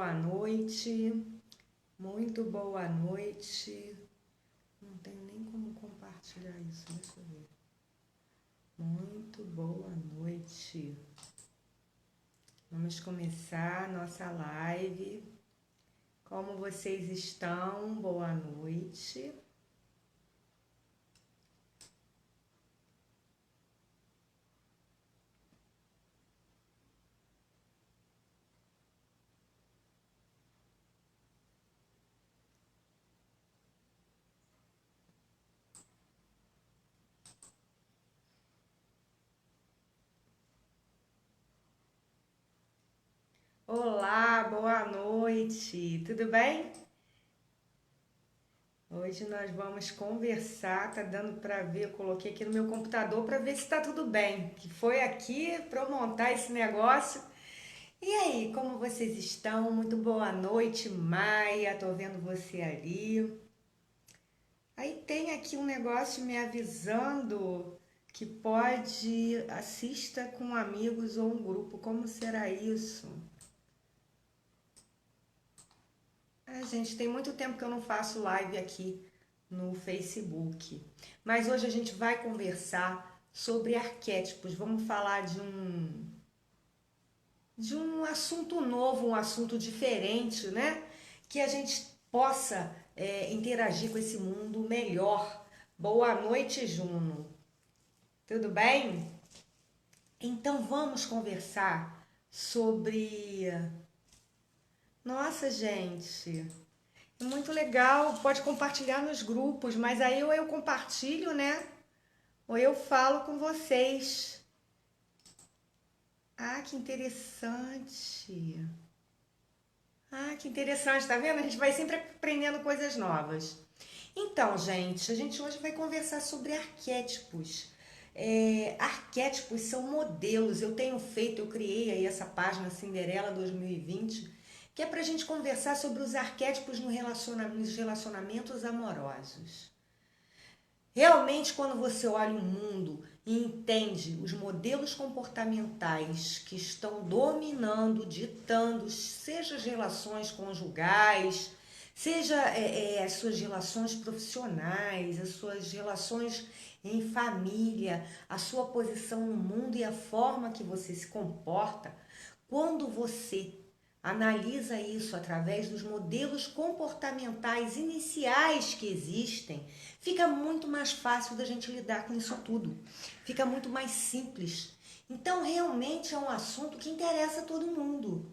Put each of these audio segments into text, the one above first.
boa noite, muito boa noite. Não tenho nem como compartilhar isso, deixa eu ver. Muito boa noite. Vamos começar a nossa live. Como vocês estão? Boa noite. Olá, boa noite. Tudo bem? Hoje nós vamos conversar, tá dando para ver, eu coloquei aqui no meu computador para ver se tá tudo bem. Que foi aqui para eu montar esse negócio. E aí, como vocês estão? Muito boa noite, Maia. Tô vendo você ali. Aí tem aqui um negócio me avisando que pode assista com amigos ou um grupo. Como será isso? Gente, tem muito tempo que eu não faço live aqui no Facebook. Mas hoje a gente vai conversar sobre arquétipos. Vamos falar de um assunto novo, um assunto diferente, né? Que a gente possa interagir com esse mundo melhor. Boa noite, Juno. Tudo bem? Então vamos conversar sobre. Nossa, gente, é muito legal. Pode compartilhar nos grupos, mas aí ou eu compartilho, né? Ou eu falo com vocês. Ah, que interessante. Ah, que interessante, tá vendo? A gente vai sempre aprendendo coisas novas. Então, gente, a gente hoje vai conversar sobre arquétipos. Arquétipos são modelos. Eu tenho feito, eu criei aí essa página Cinderela 2020, que é para a gente conversar sobre os arquétipos nos relacionamentos amorosos. Realmente, quando você olha o mundo e entende os modelos comportamentais que estão dominando, ditando, seja as relações conjugais, seja as suas relações profissionais, as suas relações em família, a sua posição no mundo e a forma que você se comporta, quando você analisa isso através dos modelos comportamentais iniciais que existem, fica muito mais fácil da gente lidar com isso tudo. Fica muito mais simples. Então, realmente é um assunto que interessa a todo mundo.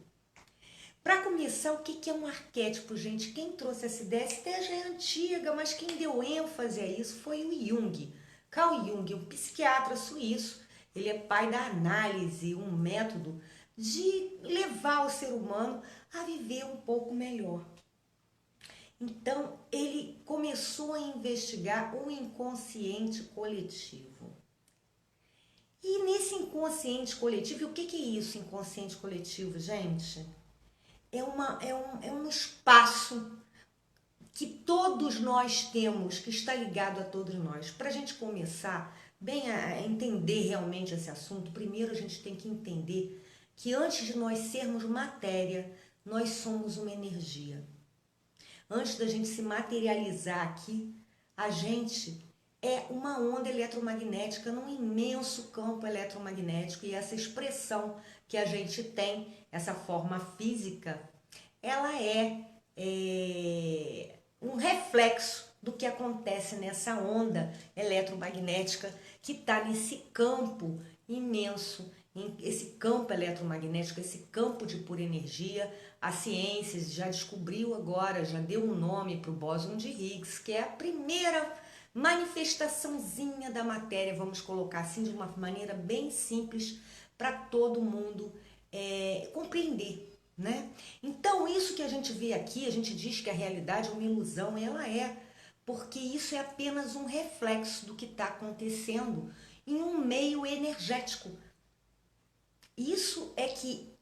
Para começar, o que é um arquétipo, gente? Quem trouxe essa ideia? Essa ideia já é antiga, mas quem deu ênfase a isso foi o Jung. Carl Jung, um psiquiatra suíço. Ele é pai da análise, um método de levar o ser humano a viver um pouco melhor. Então, ele começou a investigar o inconsciente coletivo. E nesse inconsciente coletivo, o que é isso, inconsciente coletivo, gente? É um espaço que todos nós temos, que está ligado a todos nós. Para a gente começar bem a entender realmente esse assunto, primeiro a gente tem que entender que antes de nós sermos matéria, nós somos uma energia. Antes da gente se materializar aqui, a gente é uma onda eletromagnética num imenso campo eletromagnético, e essa expressão que a gente tem, essa forma física, ela é um reflexo do que acontece nessa onda eletromagnética que está nesse campo imenso, esse campo eletromagnético, esse campo de pura energia. A ciência já descobriu agora, já deu um nome para o bóson de Higgs, que é a primeira manifestaçãozinha da matéria, vamos colocar assim de uma maneira bem simples para todo mundo compreender. Né? Então, isso que a gente vê aqui, a gente diz que a realidade é uma ilusão, ela é, porque isso é apenas um reflexo do que está acontecendo em um meio energético. Isso é que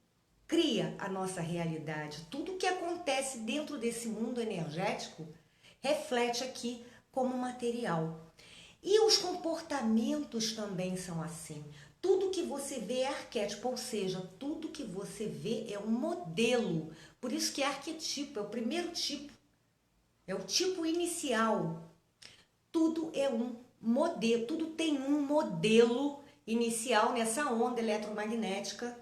cria a nossa realidade. Tudo que acontece dentro desse mundo energético reflete aqui como material. E os comportamentos também são assim. Tudo que você vê é arquétipo, ou seja, tudo que você vê é um modelo Por isso que é arquetipo, é o primeiro tipo, é o tipo inicial. Tudo é um modelo, tudo tem um modelo inicial nessa onda eletromagnética.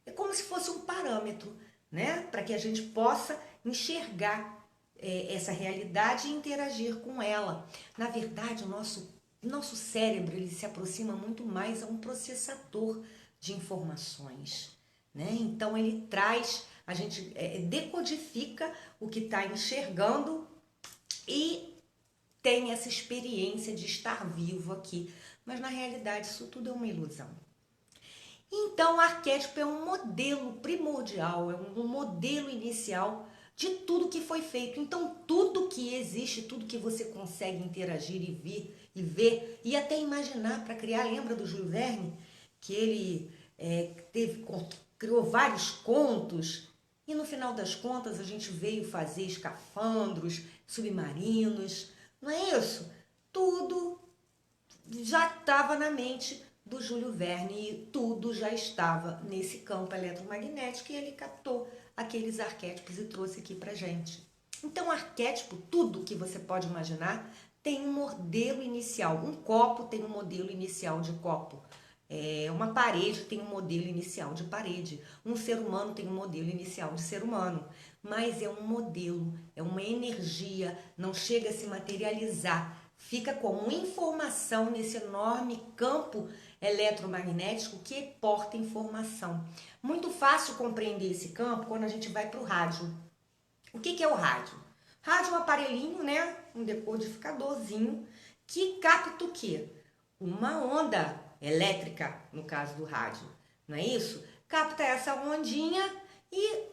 É como se fosse um parâmetro, né? Para que a gente possa enxergar essa realidade e interagir com ela. Na verdade, o nosso cérebro ele se aproxima muito mais a um processador de informações, né? Então ele traz, a gente decodifica o que está enxergando e tem essa experiência de estar vivo aqui. Mas na realidade isso tudo é uma ilusão. Então, o arquétipo é um modelo primordial, é um modelo inicial de tudo que foi feito. Então, tudo que existe, tudo que você consegue interagir e ver e até imaginar para criar, lembra do Júlio Verne? Que ele criou vários contos e no final das contas a gente veio fazer escafandros, submarinos, não é isso? Tudo já estava na mente do Júlio Verne e tudo já estava nesse campo eletromagnético e ele captou aqueles arquétipos e trouxe aqui pra gente. Então, arquétipo, tudo que você pode imaginar, tem um modelo inicial. Um copo tem um modelo inicial de copo. Uma parede tem um modelo inicial de parede. Um ser humano tem um modelo inicial de ser humano. Mas é um modelo, é uma energia, não chega a se materializar. Fica como informação nesse enorme campo eletromagnético que porta informação. Muito fácil compreender esse campo quando a gente vai para o rádio. O que é o rádio? Rádio é um aparelhinho, né? Um decodificadorzinho que capta o quê? Uma onda elétrica, no caso do rádio, não é isso? Capta essa ondinha e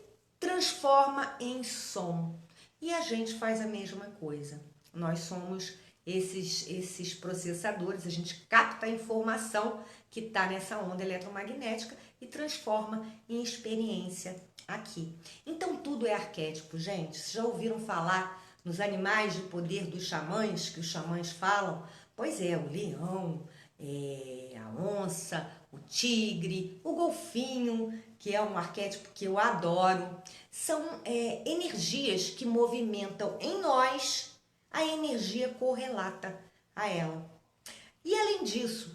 transforma em som. E a gente faz a mesma coisa. Nós somos esses processadores, a gente capta a informação que está nessa onda eletromagnética e transforma em experiência aqui. Então tudo é arquétipo, gente. Vocês já ouviram falar nos animais de poder dos xamãs, que os xamãs falam? Pois é, o leão, a onça, o tigre, o golfinho, que é um arquétipo que eu adoro. São energias que movimentam em nós a energia correlata a ela. E além disso,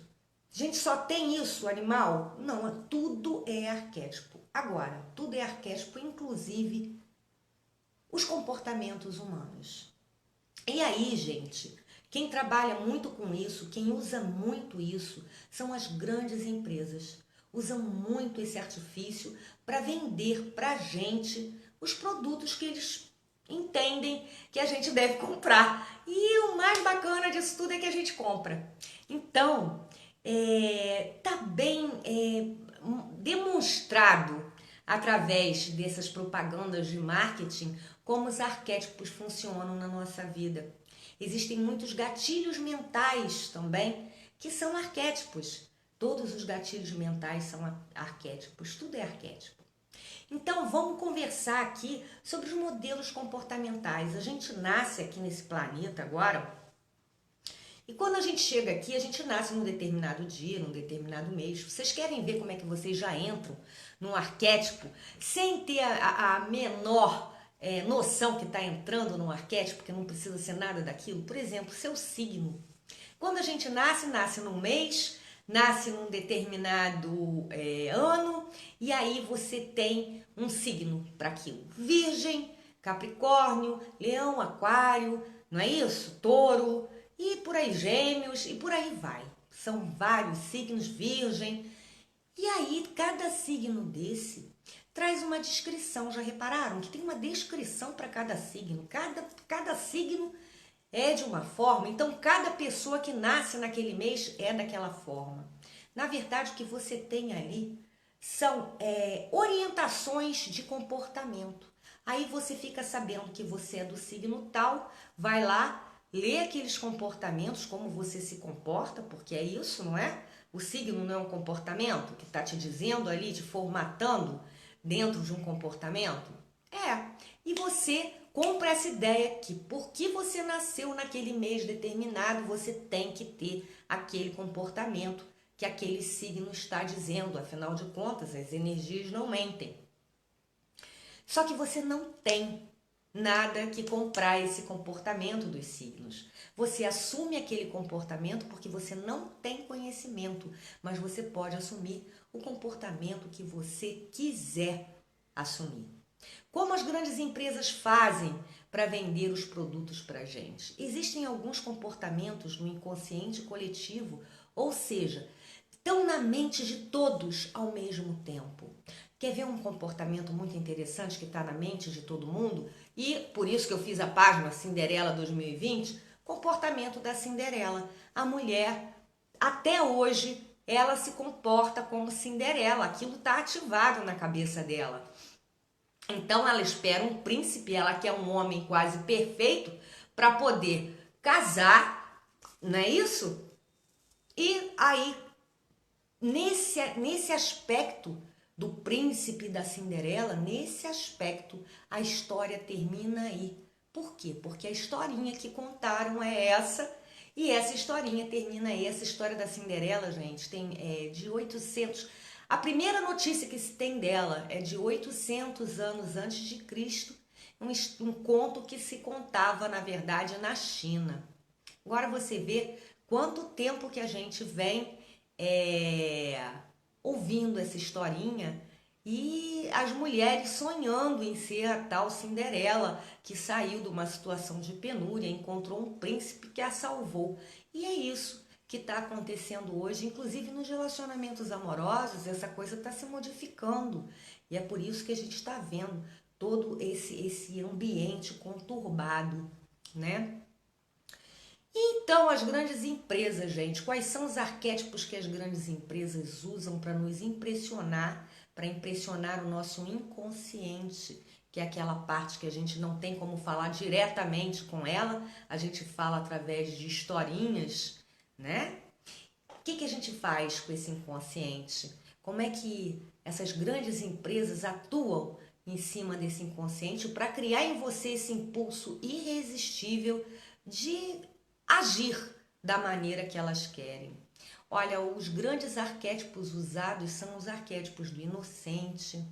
a gente só tem isso, animal? Não, tudo é arquétipo. Agora, tudo é arquétipo, inclusive os comportamentos humanos. E aí, gente, quem trabalha muito com isso, quem usa muito isso, são as grandes empresas. Usam muito esse artifício para vender para a gente os produtos que eles entendem que a gente deve comprar. E o mais bacana disso tudo é que a gente compra. Então, tá bem demonstrado através dessas propagandas de marketing como os arquétipos funcionam na nossa vida. Existem muitos gatilhos mentais também que são arquétipos. Todos os gatilhos mentais são arquétipos, tudo é arquétipo. Então vamos conversar aqui sobre os modelos comportamentais. A gente nasce aqui nesse planeta agora e quando a gente chega aqui, a gente nasce num determinado dia, num determinado mês. Vocês querem ver como é que vocês já entram num arquétipo sem ter a menor noção que está entrando num arquétipo, que não precisa ser nada daquilo? Por exemplo, seu signo. Quando a gente nasce num mês, nasce num determinado ano, e aí você tem um signo para aquilo. Virgem, Capricórnio, Leão, Aquário, não é isso? Touro, e por aí Gêmeos, e por aí vai. São vários signos, Virgem. E aí cada signo desse traz uma descrição. Já repararam que tem uma descrição para cada signo? Cada signo é de uma forma, então cada pessoa que nasce naquele mês é daquela forma. Na verdade, o que você tem ali são orientações de comportamento. Aí você fica sabendo que você é do signo tal, vai lá, lê aqueles comportamentos, como você se comporta, porque é isso, não é? O signo não é um comportamento que está te dizendo ali, te formatando dentro de um comportamento? E você compra essa ideia que porque você nasceu naquele mês determinado, você tem que ter aquele comportamento que aquele signo está dizendo. Afinal de contas, as energias não mentem. Só que você não tem nada que comprar esse comportamento dos signos. Você assume aquele comportamento porque você não tem conhecimento, mas você pode assumir o comportamento que você quiser assumir. Como as grandes empresas fazem para vender os produtos para a gente? Existem alguns comportamentos no inconsciente coletivo, ou seja, estão na mente de todos ao mesmo tempo. Quer ver um comportamento muito interessante que está na mente de todo mundo? E por isso que eu fiz a página Cinderela 2020, comportamento da Cinderela. A mulher, até hoje, ela se comporta como Cinderela, aquilo está ativado na cabeça dela. Então ela espera um príncipe, ela quer um homem quase perfeito para poder casar, não é isso? E aí, nesse aspecto do príncipe e da Cinderela, nesse aspecto, a história termina aí. Por quê? Porque a historinha que contaram é essa, e essa historinha termina aí. Essa história da Cinderela, gente, tem de 800... A primeira notícia que se tem dela é de 800 anos antes de Cristo, um conto que se contava, na verdade, na China. Agora você vê quanto tempo que a gente vem ouvindo essa historinha e as mulheres sonhando em ser a tal Cinderela que saiu de uma situação de penúria, encontrou um príncipe que a salvou. E é isso que está acontecendo hoje, inclusive nos relacionamentos amorosos, essa coisa está se modificando. E é por isso que a gente está vendo todo esse ambiente conturbado, né? Então, as grandes empresas, gente, quais são os arquétipos que as grandes empresas usam para nos impressionar, para impressionar o nosso inconsciente, que é aquela parte que a gente não tem como falar diretamente com ela, a gente fala através de historinhas, né? O que a gente faz com esse inconsciente? Como é que essas grandes empresas atuam em cima desse inconsciente para criar em você esse impulso irresistível de agir da maneira que elas querem? Olha, os grandes arquétipos usados são os arquétipos do inocente,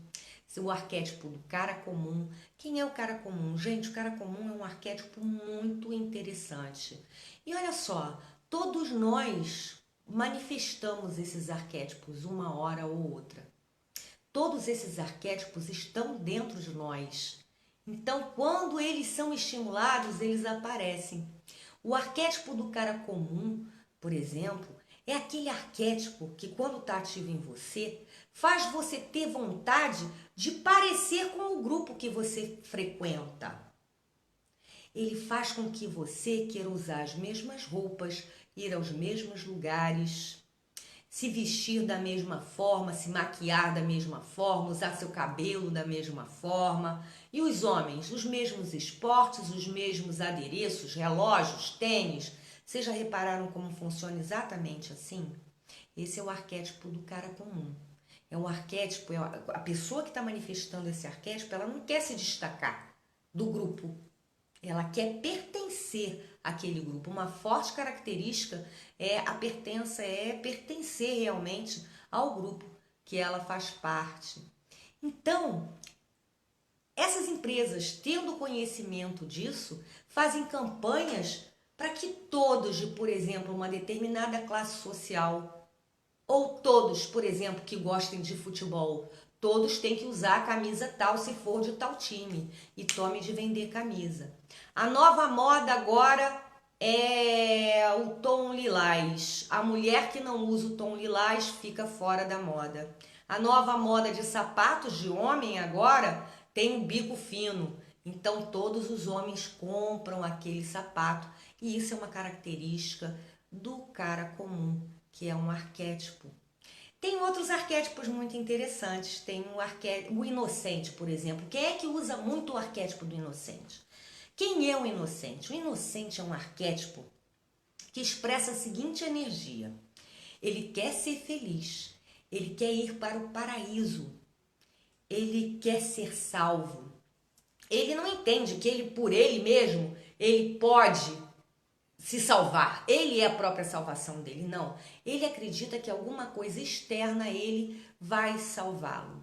o arquétipo do cara comum. Quem é o cara comum? Gente, o cara comum é um arquétipo muito interessante. E olha só, todos nós manifestamos esses arquétipos uma hora ou outra. Todos esses arquétipos estão dentro de nós. Então, quando eles são estimulados, eles aparecem. O arquétipo do cara comum, por exemplo, é aquele arquétipo que, quando está ativo em você, faz você ter vontade de parecer com o grupo que você frequenta. Ele faz com que você queira usar as mesmas roupas, ir aos mesmos lugares, se vestir da mesma forma, se maquiar da mesma forma, usar seu cabelo da mesma forma. E os homens, os mesmos esportes, os mesmos adereços, relógios, tênis. Vocês já repararam como funciona exatamente assim? Esse é o arquétipo do cara comum. É um arquétipo, a pessoa que está manifestando esse arquétipo, ela não quer se destacar do grupo. Ela quer pertencer àquele grupo. Uma forte característica é a pertença, é pertencer realmente ao grupo que ela faz parte. Então, essas empresas, tendo conhecimento disso, fazem campanhas para que todos de, por exemplo, uma determinada classe social, ou todos, por exemplo, que gostem de futebol, todos têm que usar a camisa tal se for de tal time e tome de vender camisa. A nova moda agora é o tom lilás. A mulher que não usa o tom lilás fica fora da moda. A nova moda de sapatos de homem agora tem um bico fino. Então todos os homens compram aquele sapato. E isso é uma característica do cara comum, que é um arquétipo. Tem outros arquétipos muito interessantes. Tem o inocente, por exemplo. Quem é que usa muito o arquétipo do inocente? Quem é o inocente? O inocente é um arquétipo que expressa a seguinte energia. Ele quer ser feliz. Ele quer ir para o paraíso. Ele quer ser salvo. Ele não entende que ele, por ele mesmo, ele pode se salvar. Ele é a própria salvação dele. Não. Ele acredita que alguma coisa externa a ele vai salvá-lo.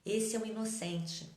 Esse é o inocente.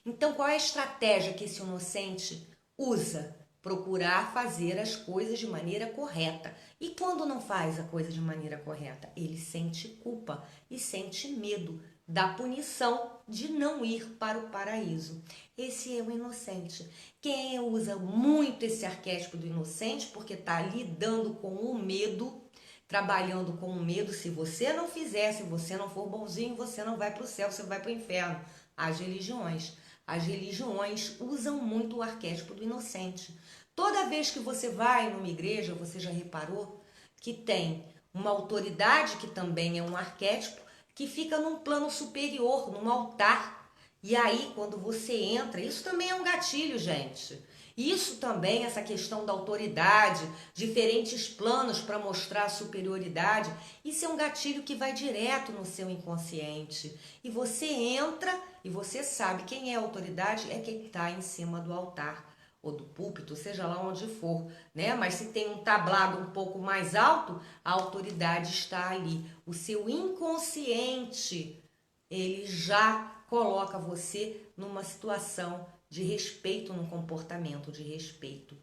Então, qual é a estratégia que esse inocente usa? Procurar fazer as coisas de maneira correta. E quando não faz a coisa de maneira correta? Ele sente culpa e sente medo da punição de não ir para o paraíso. Esse é o inocente. Quem usa muito esse arquétipo do inocente, porque está lidando com o medo, trabalhando com o medo, se você não fizer, se você não for bonzinho, você não vai para o céu, você vai para o inferno. As religiões. As religiões usam muito o arquétipo do inocente. Toda vez que você vai numa igreja, você já reparou que tem uma autoridade, que também é um arquétipo, que fica num plano superior, num altar. E aí, quando você entra, isso também é um gatilho, gente. Isso também, essa questão da autoridade, diferentes planos para mostrar a superioridade, isso é um gatilho que vai direto no seu inconsciente. E você entra e você sabe quem é a autoridade, é quem está em cima do altar ou do púlpito, seja lá onde for, né? Mas se tem um tablado um pouco mais alto, a autoridade está ali. O seu inconsciente, ele já coloca você numa situação de respeito, num comportamento de respeito.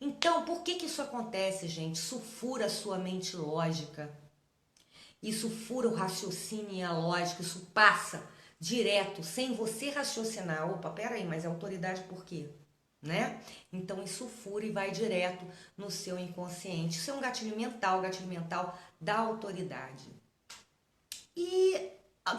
Então, por que isso acontece, gente? Isso fura a sua mente lógica. Isso fura o raciocínio e a lógica, isso passa direto, sem você raciocinar. Opa, peraí, mas é autoridade por quê? Né? Então isso fura e vai direto no seu inconsciente. Isso é um gatilho mental da autoridade. E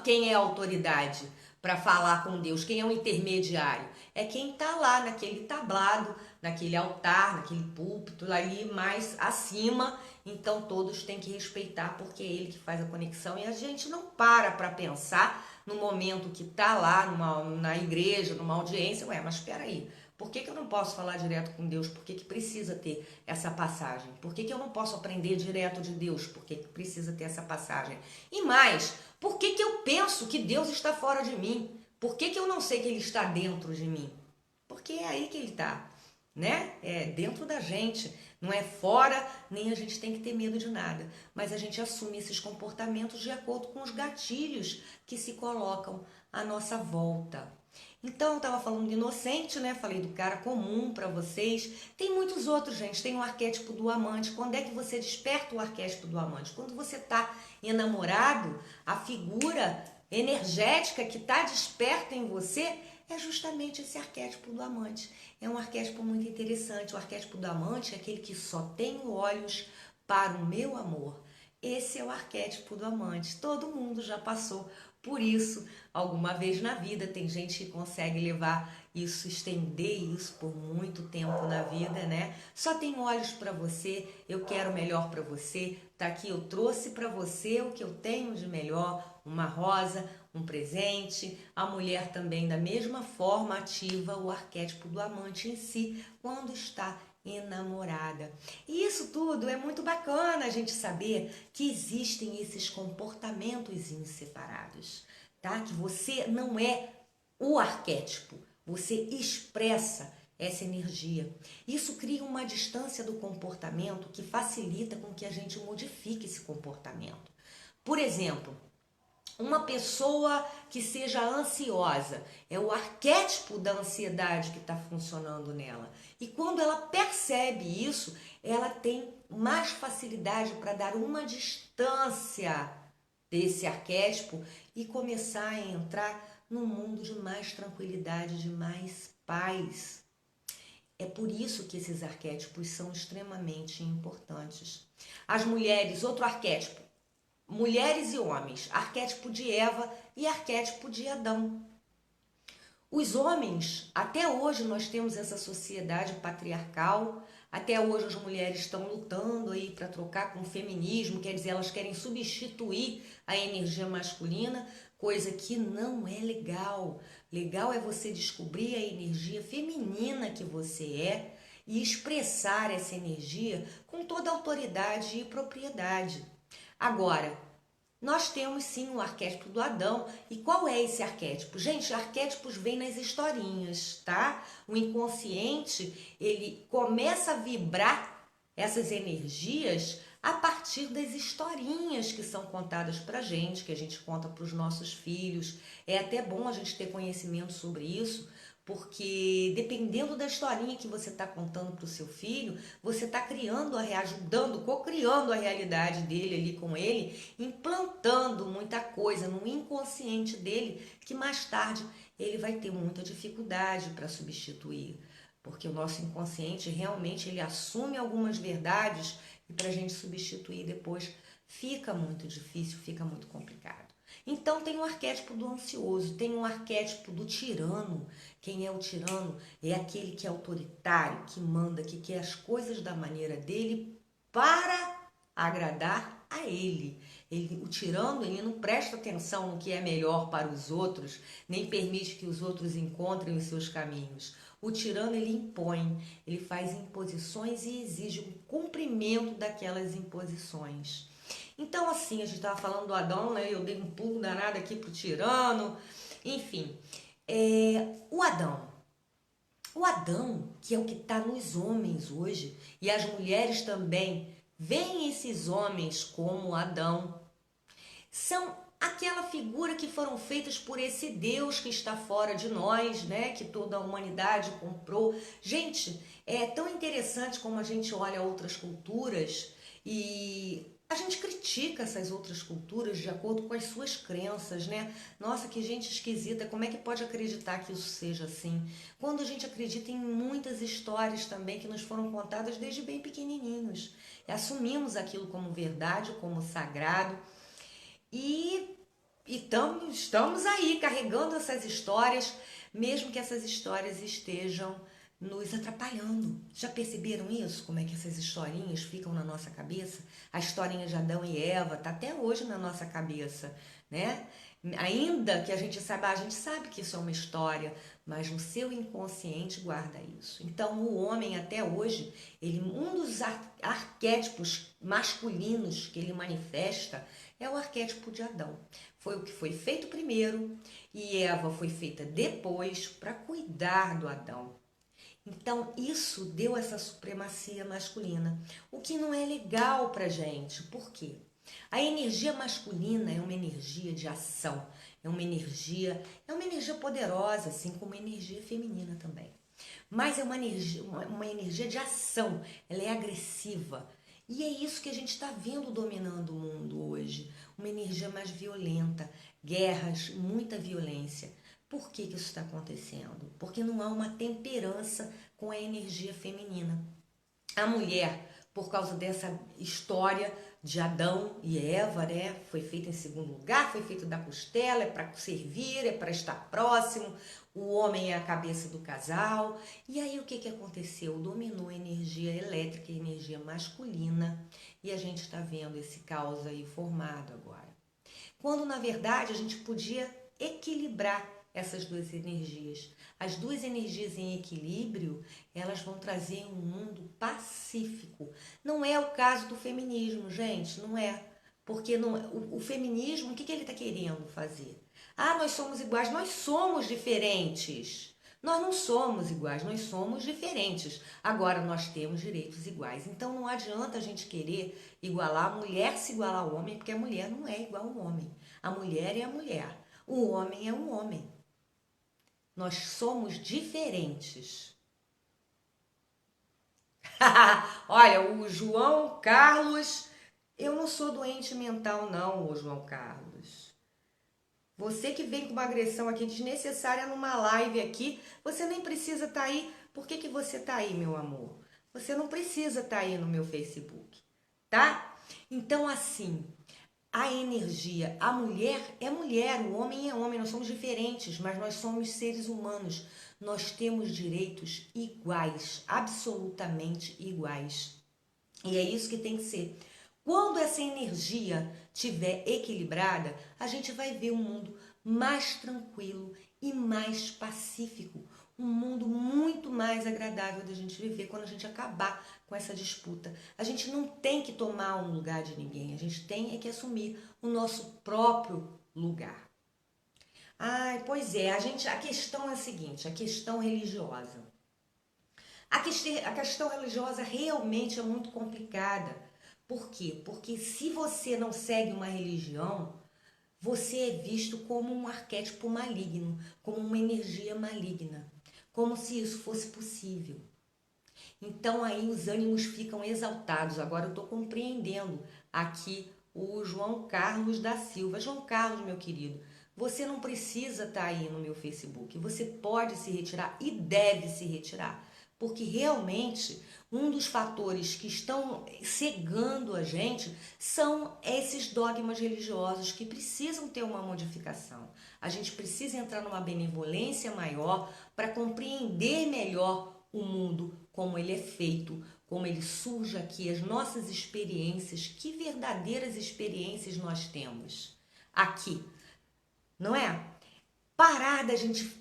quem é a autoridade para falar com Deus? Quem é o intermediário? É quem está lá naquele tablado, naquele altar, naquele púlpito, ali mais acima. Então todos têm que respeitar, porque é ele que faz a conexão. E a gente não para pensar no momento que está lá na igreja, numa audiência. Ué, mas espera aí. Por que eu não posso falar direto com Deus? Por que precisa ter essa passagem? Por que eu não posso aprender direto de Deus? Por que precisa ter essa passagem? E mais, por que eu penso que Deus está fora de mim? Por que eu não sei que Ele está dentro de mim? Porque é aí que Ele está, né? É dentro da gente, não é fora, nem a gente tem que ter medo de nada. Mas a gente assume esses comportamentos de acordo com os gatilhos que se colocam à nossa volta. Então, eu estava falando de inocente, né? Falei do cara comum para vocês. Tem muitos outros, gente. Tem o arquétipo do amante. Quando é que você desperta o arquétipo do amante? Quando você está enamorado, a figura energética que está desperta em você é justamente esse arquétipo do amante. É um arquétipo muito interessante. O arquétipo do amante é aquele que só tem olhos para o meu amor. Esse é o arquétipo do amante. Todo mundo já passou por isso alguma vez na vida. Tem gente que consegue levar isso, estender isso por muito tempo na vida, né? Só tem olhos para você, eu quero o melhor para você. Tá aqui, eu trouxe para você o que eu tenho de melhor, uma rosa, um presente. A mulher também da mesma forma ativa o arquétipo do amante em si quando está enamorada. E isso tudo é muito bacana a gente saber que existem esses comportamentos separados, tá? Que você não é o arquétipo, você expressa essa energia. Isso cria uma distância do comportamento que facilita com que a gente modifique esse comportamento. Por exemplo, uma pessoa que seja ansiosa, é o arquétipo da ansiedade que está funcionando nela. E quando ela percebe isso, ela tem mais facilidade para dar uma distância desse arquétipo e começar a entrar num mundo de mais tranquilidade, de mais paz. É por isso que esses arquétipos são extremamente importantes. As mulheres, outro arquétipo, mulheres e homens, arquétipo de Eva e arquétipo de Adão. Os homens, até hoje nós temos essa sociedade patriarcal, até hoje as mulheres estão lutando aí para trocar com o feminismo, quer dizer, elas querem substituir a energia masculina, coisa que não é legal. Legal é você descobrir a energia feminina que você é e expressar essa energia com toda autoridade e propriedade. Agora, nós temos sim o arquétipo do Adão. E qual é esse arquétipo? Gente, arquétipos vêm nas historinhas, tá? O inconsciente, ele começa a vibrar essas energias a partir das historinhas que são contadas pra gente, que a gente conta para os nossos filhos. É até bom a gente ter conhecimento sobre isso, porque dependendo da historinha que você está contando para o seu filho, você está criando, ajudando, co-criando a realidade dele ali com ele, implantando muita coisa no inconsciente dele, que mais tarde ele vai ter muita dificuldade para substituir. Porque o nosso inconsciente realmente ele assume algumas verdades e para a gente substituir depois fica muito difícil, fica muito complicado. Então tem o arquétipo do ansioso, tem o arquétipo do tirano. Quem é o tirano? É aquele que é autoritário, que manda, que quer as coisas da maneira dele para agradar a ele. O tirano, ele não presta atenção no que é melhor para os outros, nem permite que os outros encontrem os seus caminhos. O tirano, ele impõe, ele faz imposições e exige o cumprimento daquelas imposições. Então, assim, a gente estava falando do Adão, né? Eu dei um pulo danado aqui pro tirano. Enfim, o Adão. O Adão, que é o que está nos homens hoje, e as mulheres também veem esses homens como Adão, são aquela figura que foram feitas por esse Deus que está fora de nós, né? Que toda a humanidade comprou. Gente, é tão interessante como a gente olha outras culturas e a gente critica essas outras culturas de acordo com as suas crenças, né? Nossa, que gente esquisita, como é que pode acreditar que isso seja assim? Quando a gente acredita em muitas histórias também que nos foram contadas desde bem pequenininhos. Assumimos aquilo como verdade, como sagrado. E estamos aí carregando essas histórias, mesmo que essas histórias estejam nos atrapalhando. Já perceberam isso? Como é que essas historinhas ficam na nossa cabeça? A historinha de Adão e Eva está até hoje na nossa cabeça, né? Ainda que a gente sabe que isso é uma história, mas no seu inconsciente guarda isso. Então, o homem até hoje, um dos arquétipos masculinos que ele manifesta é o arquétipo de Adão. Foi o que foi feito primeiro e Eva foi feita depois para cuidar do Adão. Então, isso deu essa supremacia masculina, o que não é legal pra gente. Por quê? A energia masculina é uma energia de ação, é uma energia poderosa, assim como a energia feminina também. Mas é uma energia de ação, ela é agressiva. E é isso que a gente está vendo dominando o mundo hoje. Uma energia mais violenta, guerras, muita violência. Por que isso está acontecendo? Porque não há uma temperança com a energia feminina. A mulher, por causa dessa história de Adão e Eva, né? Foi feita em segundo lugar, foi feito da costela, é para servir, é para estar próximo. O homem é a cabeça do casal. E aí o que aconteceu? Dominou a energia elétrica, a energia masculina. E a gente está vendo esse caos aí formado agora. Quando na verdade a gente podia equilibrar essas duas energias. As duas energias em equilíbrio, elas vão trazer um mundo pacífico. Não é o caso do feminismo, gente, não é. Porque o feminismo, o que ele está querendo fazer? Ah, nós somos iguais, nós somos diferentes. Nós não somos iguais, nós somos diferentes. Agora nós temos direitos iguais. Então não adianta a gente querer igualar a mulher se igualar ao homem, porque a mulher não é igual ao homem. A mulher é a mulher, o homem é um homem. Nós somos diferentes. Olha, o João Carlos, eu não sou doente mental não, ô João Carlos. Você que vem com uma agressão aqui desnecessária numa live aqui, você nem precisa estar aí. Por que você está aí, meu amor? Você não precisa estar aí no meu Facebook, tá? Então, assim, a energia, a mulher é mulher, o homem é homem, nós somos diferentes, mas nós somos seres humanos. Nós temos direitos iguais, absolutamente iguais. E é isso que tem que ser. Quando essa energia estiver equilibrada, a gente vai ver um mundo mais tranquilo e mais pacífico. Um mundo muito mais agradável da gente viver quando a gente acabar com essa disputa. A gente não tem que tomar um lugar de ninguém, a gente tem que assumir o nosso próprio lugar. Ai, pois é, a questão é a seguinte, a questão religiosa. A questão religiosa realmente é muito complicada, Por quê? Porque se você não segue uma religião, você é visto como um arquétipo maligno, como uma energia maligna, como se isso fosse possível. Então aí os ânimos ficam exaltados. Agora eu estou compreendendo aqui o João Carlos da Silva. João Carlos, meu querido, você não precisa estar aí no meu Facebook. Você pode se retirar e deve se retirar. Porque realmente um dos fatores que estão cegando a gente são esses dogmas religiosos que precisam ter uma modificação. A gente precisa entrar numa benevolência maior para compreender melhor o mundo, como ele é feito, como ele surge aqui, as nossas experiências, que verdadeiras experiências nós temos aqui, não é? Parar da gente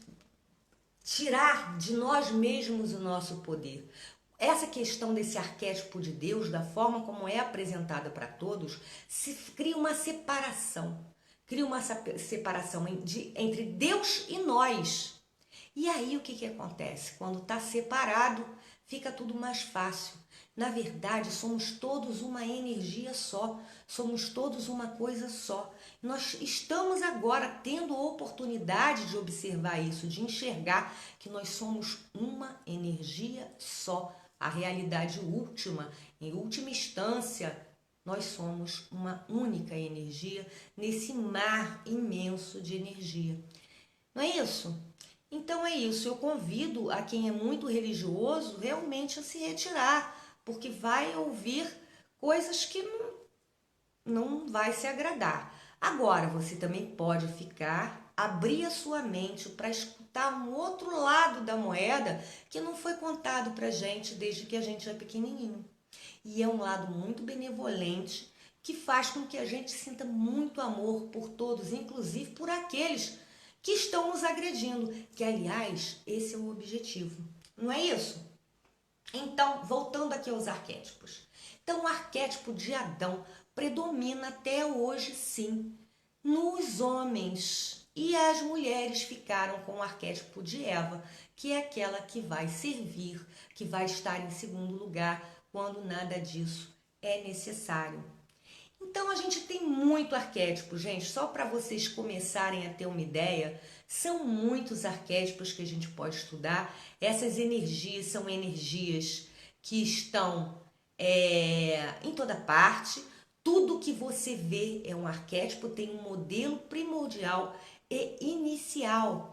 tirar de nós mesmos o nosso poder. Essa questão desse arquétipo de Deus, da forma como é apresentada para todos, se cria uma separação. Cria uma separação entre Deus e nós. E aí o que acontece? Quando está separado, fica tudo mais fácil. Na verdade, somos todos uma energia só, somos todos uma coisa só. Nós estamos agora tendo a oportunidade de observar isso, de enxergar que nós somos uma energia só. A realidade última, em última instância, nós somos uma única energia nesse mar imenso de energia. Não é isso? Então é isso, eu convido a quem é muito religioso realmente a se retirar, porque vai ouvir coisas que não vai se agradar. Agora, você também pode ficar, abrir a sua mente para escutar um outro lado da moeda que não foi contado para gente desde que a gente é pequenininho. E é um lado muito benevolente que faz com que a gente sinta muito amor por todos, inclusive por aqueles que estão nos agredindo, que aliás, esse é o objetivo. Não é isso? Então, voltando aqui aos arquétipos. Então, o arquétipo de Adão predomina até hoje, sim, nos homens. E as mulheres ficaram com o arquétipo de Eva, que é aquela que vai servir, que vai estar em segundo lugar, quando nada disso é necessário. Então a gente tem muito arquétipo, gente, só para vocês começarem a ter uma ideia, são muitos arquétipos que a gente pode estudar. Essas energias são energias que estão em toda parte. Tudo que você vê é um arquétipo, tem um modelo primordial e inicial.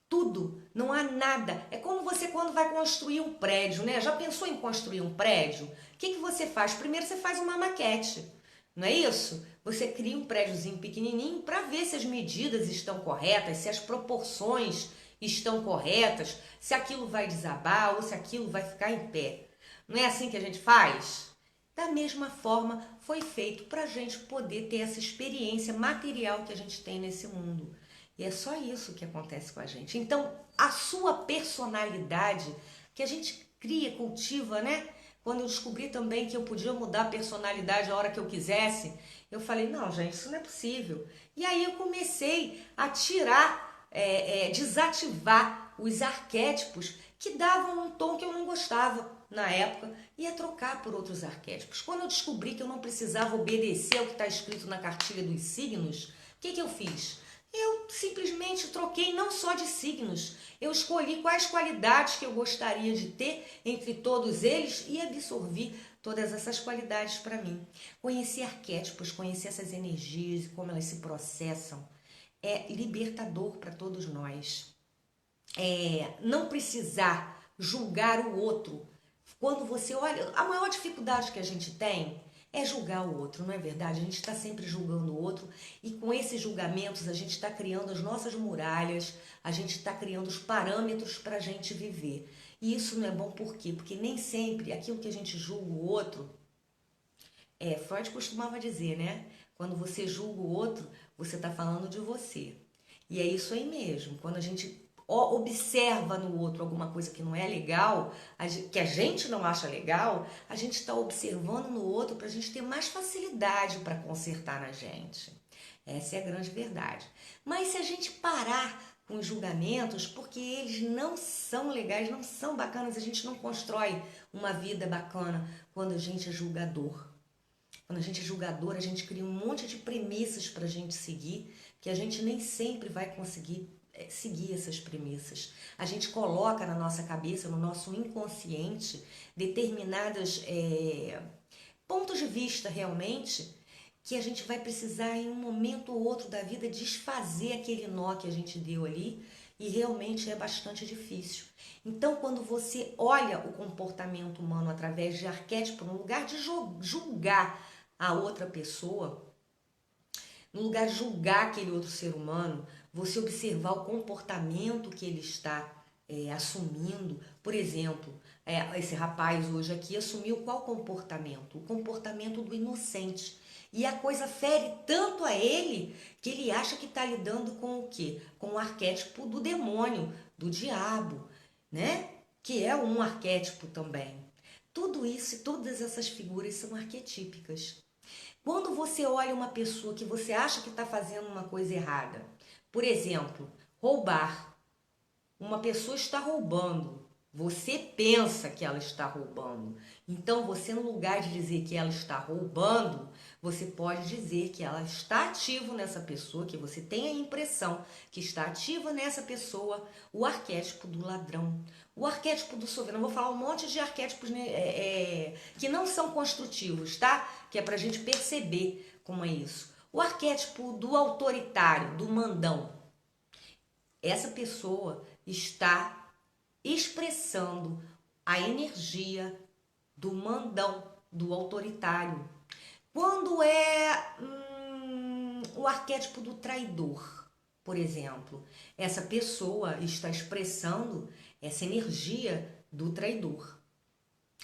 Tudo, não há nada. É como você quando vai construir um prédio, né? Já pensou em construir um prédio? O que você faz? Primeiro você faz uma maquete, não é isso? Você cria um prédiozinho pequenininho para ver se as medidas estão corretas, se as proporções estão corretas, se aquilo vai desabar ou se aquilo vai ficar em pé. Não é assim que a gente faz? Da mesma forma, foi feito para a gente poder ter essa experiência material que a gente tem nesse mundo. E é só isso que acontece com a gente. Então, a sua personalidade, que a gente cria, cultiva, né? Quando eu descobri também que eu podia mudar a personalidade a hora que eu quisesse, eu falei, não, gente, isso não é possível. E aí eu comecei a tirar, desativar os arquétipos que davam um tom que eu não gostava na época, e a trocar por outros arquétipos. Quando eu descobri que eu não precisava obedecer ao que está escrito na cartilha dos signos, o que eu fiz? Eu simplesmente troquei não só de signos, eu escolhi quais qualidades que eu gostaria de ter entre todos eles e absorvi todas essas qualidades para mim. Conhecer arquétipos, conhecer essas energias e como elas se processam é libertador para todos nós. Não precisar julgar o outro. Quando você olha, a maior dificuldade que a gente tem é julgar o outro, não é verdade? A gente está sempre julgando o outro e com esses julgamentos a gente está criando as nossas muralhas, a gente está criando os parâmetros para a gente viver. E isso não é bom por quê? Porque nem sempre aquilo que a gente julga o outro, Freud costumava dizer, né? Quando você julga o outro, você está falando de você. E é isso aí mesmo, quando a gente observa no outro alguma coisa que não é legal, que a gente não acha legal, a gente está observando no outro para a gente ter mais facilidade para consertar na gente. Essa é a grande verdade. Mas se a gente parar com os julgamentos, porque eles não são legais, não são bacanas. A gente não constrói uma vida bacana quando a gente é julgador. Quando a gente é julgador, a gente cria um monte de premissas para a gente seguir, que a gente nem sempre vai conseguir seguir essas premissas. A gente coloca na nossa cabeça, no nosso inconsciente, determinadas pontos de vista realmente, que a gente vai precisar em um momento ou outro da vida desfazer aquele nó que a gente deu ali, e realmente é bastante difícil. Então, quando você olha o comportamento humano através de arquétipo, no lugar de julgar a outra pessoa, no lugar de julgar aquele outro ser humano, você observar o comportamento que ele está assumindo. Por exemplo, esse rapaz hoje aqui assumiu qual comportamento? O comportamento do inocente. E a coisa fere tanto a ele que ele acha que está lidando com o quê? Com o arquétipo do demônio, do diabo, né? Que é um arquétipo também. Tudo isso e todas essas figuras são arquetípicas. Quando você olha uma pessoa que você acha que está fazendo uma coisa errada, por exemplo, roubar. Uma pessoa está roubando. Você pensa que ela está roubando. Então, você, no lugar de dizer que ela está roubando, você pode dizer que ela está ativo nessa pessoa, que você tem a impressão que está ativo nessa pessoa o arquétipo do ladrão, o arquétipo do soberano. Eu vou falar um monte de arquétipos que não são construtivos, tá? Que é pra gente perceber como é isso. O arquétipo do autoritário, do mandão. Essa pessoa está expressando a energia do mandão, do autoritário. Quando é o arquétipo do traidor, por exemplo, essa pessoa está expressando essa energia do traidor.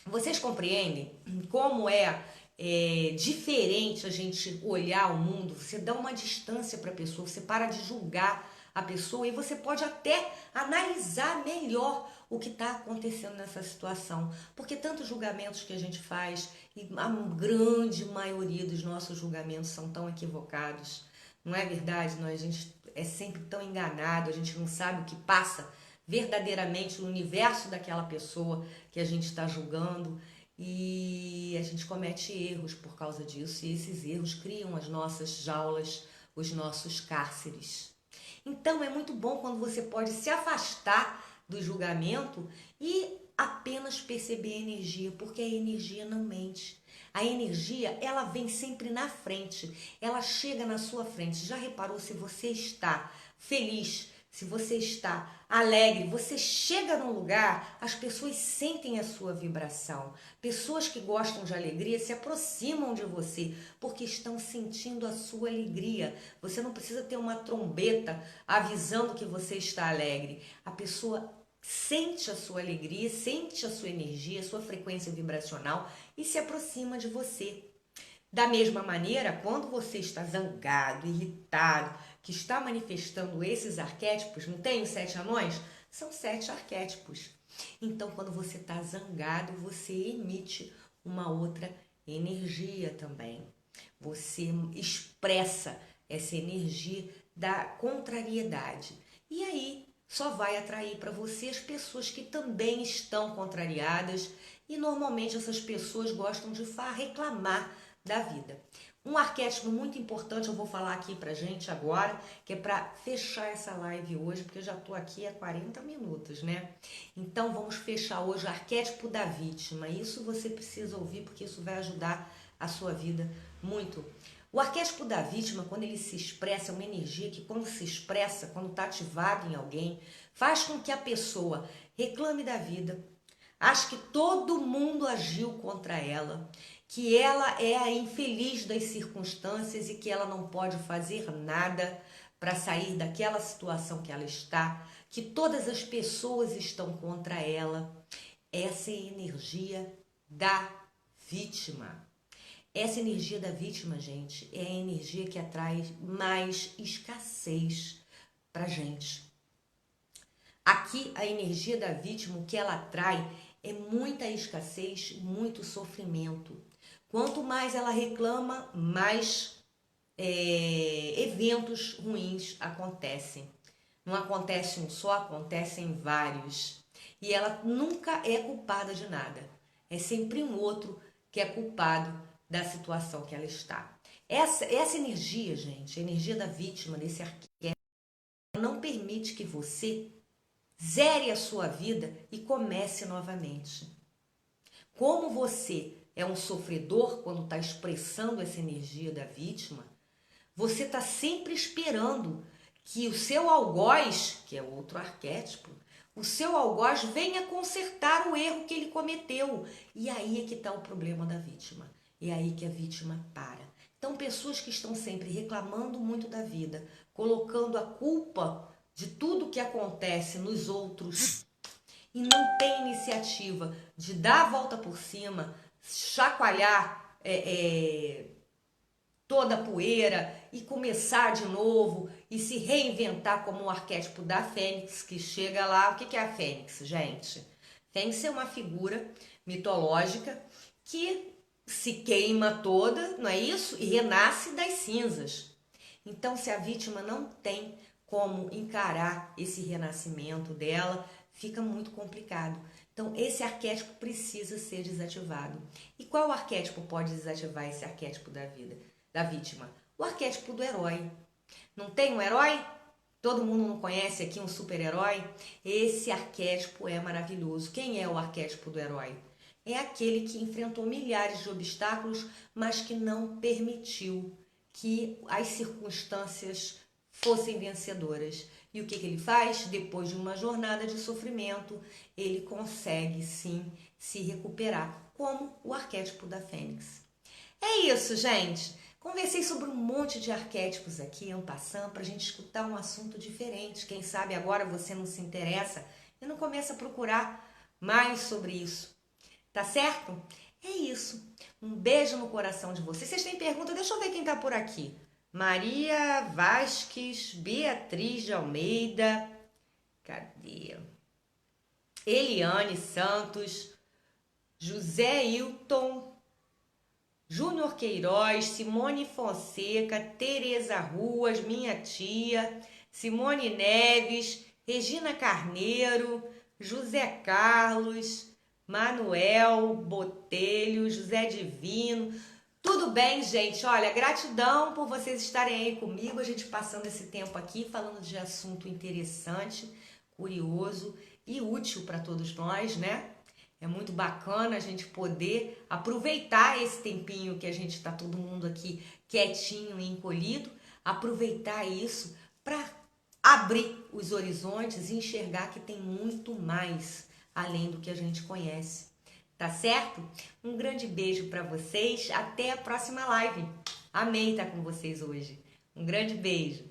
Vocês compreendem como é diferente a gente olhar o mundo? Você dá uma distância para a pessoa, você para de julgar a pessoa e você pode até analisar melhor o que está acontecendo nessa situação. Porque tantos julgamentos que a gente faz, e a grande maioria dos nossos julgamentos são tão equivocados. Não é verdade? A gente é sempre tão enganado, a gente não sabe o que passa verdadeiramente no universo daquela pessoa que a gente está julgando. E a gente comete erros por causa disso, e esses erros criam as nossas jaulas, os nossos cárceres. Então é muito bom quando você pode se afastar do julgamento e apenas perceber a energia, porque a energia não mente. A energia, ela vem sempre na frente, ela chega na sua frente. Já reparou se você está feliz, se você está alegre, você chega num lugar, as pessoas sentem a sua vibração. Pessoas que gostam de alegria se aproximam de você porque estão sentindo a sua alegria. Você não precisa ter uma trombeta avisando que você está alegre. A pessoa sente a sua alegria, sente a sua energia, a sua frequência vibracional e se aproxima de você. Da mesma maneira, quando você está zangado, irritado, que está manifestando esses arquétipos, não tem os 7 anões? São 7 arquétipos. Então, quando você está zangado, você emite uma outra energia também. Você expressa essa energia da contrariedade. E aí, só vai atrair para você as pessoas que também estão contrariadas e normalmente essas pessoas gostam de reclamar da vida. Um arquétipo muito importante eu vou falar aqui pra gente agora, que é para fechar essa live hoje, porque eu já tô aqui há 40 minutos, né? Então vamos fechar hoje o arquétipo da vítima. Isso você precisa ouvir porque isso vai ajudar a sua vida muito. O arquétipo da vítima, quando ele se expressa, é uma energia que quando se expressa, quando está ativado em alguém, faz com que a pessoa reclame da vida, ache que todo mundo agiu contra ela, que ela é a infeliz das circunstâncias e que ela não pode fazer nada para sair daquela situação que ela está, que todas as pessoas estão contra ela. Essa é a energia da vítima. Essa energia da vítima, gente, é a energia que atrai mais escassez pra gente. Aqui, a energia da vítima, o que ela atrai é muita escassez, muito sofrimento. Quanto mais ela reclama, mais eventos ruins acontecem. Não acontece um só, acontecem vários. E ela nunca é culpada de nada. É sempre um outro que é culpado da situação que ela está. Essa energia, gente, a energia da vítima, desse arquétipo, não permite que você zere a sua vida e comece novamente. Como você é um sofredor quando está expressando essa energia da vítima, você está sempre esperando que o seu algoz, que é outro arquétipo, o seu algoz venha consertar o erro que ele cometeu. E aí é que está o problema da vítima. É aí que a vítima para. Então, pessoas que estão sempre reclamando muito da vida, colocando a culpa de tudo que acontece nos outros e não tem iniciativa de dar a volta por cima, chacoalhar toda a poeira e começar de novo e se reinventar como o arquétipo da Fênix, que chega lá. O que é a Fênix, gente? Fênix é uma figura mitológica que se queima toda, não é isso? E renasce das cinzas. Então, se a vítima não tem como encarar esse renascimento dela, fica muito complicado. Então, esse arquétipo precisa ser desativado. E qual arquétipo pode desativar esse arquétipo da vida, da vítima? O arquétipo do herói. Não tem um herói? Todo mundo não conhece aqui um super-herói? Esse arquétipo é maravilhoso. Quem é o arquétipo do herói? É aquele que enfrentou milhares de obstáculos, mas que não permitiu que as circunstâncias fossem vencedoras. E o que ele faz? Depois de uma jornada de sofrimento, ele consegue sim se recuperar, como o arquétipo da Fênix. É isso, gente. Conversei sobre um monte de arquétipos aqui, en passant, para a gente escutar um assunto diferente. Quem sabe agora você não se interessa e não começa a procurar mais sobre isso. Tá certo? É isso. Um beijo no coração de vocês. Vocês têm pergunta? Deixa eu ver quem tá por aqui. Maria Vasques, Beatriz de Almeida. Cadê? Eliane Santos, José Hilton, Júnior Queiroz, Simone Fonseca, Tereza Ruas, minha tia, Simone Neves, Regina Carneiro, José Carlos, Manuel Botelho, José Divino. Tudo bem, gente? Olha, gratidão por vocês estarem aí comigo, a gente passando esse tempo aqui, falando de assunto interessante, curioso e útil para todos nós, né? É muito bacana a gente poder aproveitar esse tempinho que a gente está todo mundo aqui quietinho e encolhido, aproveitar isso para abrir os horizontes e enxergar que tem muito mais além do que a gente conhece. Tá certo? Um grande beijo para vocês, até a próxima live. Amei estar com vocês hoje. Um grande beijo.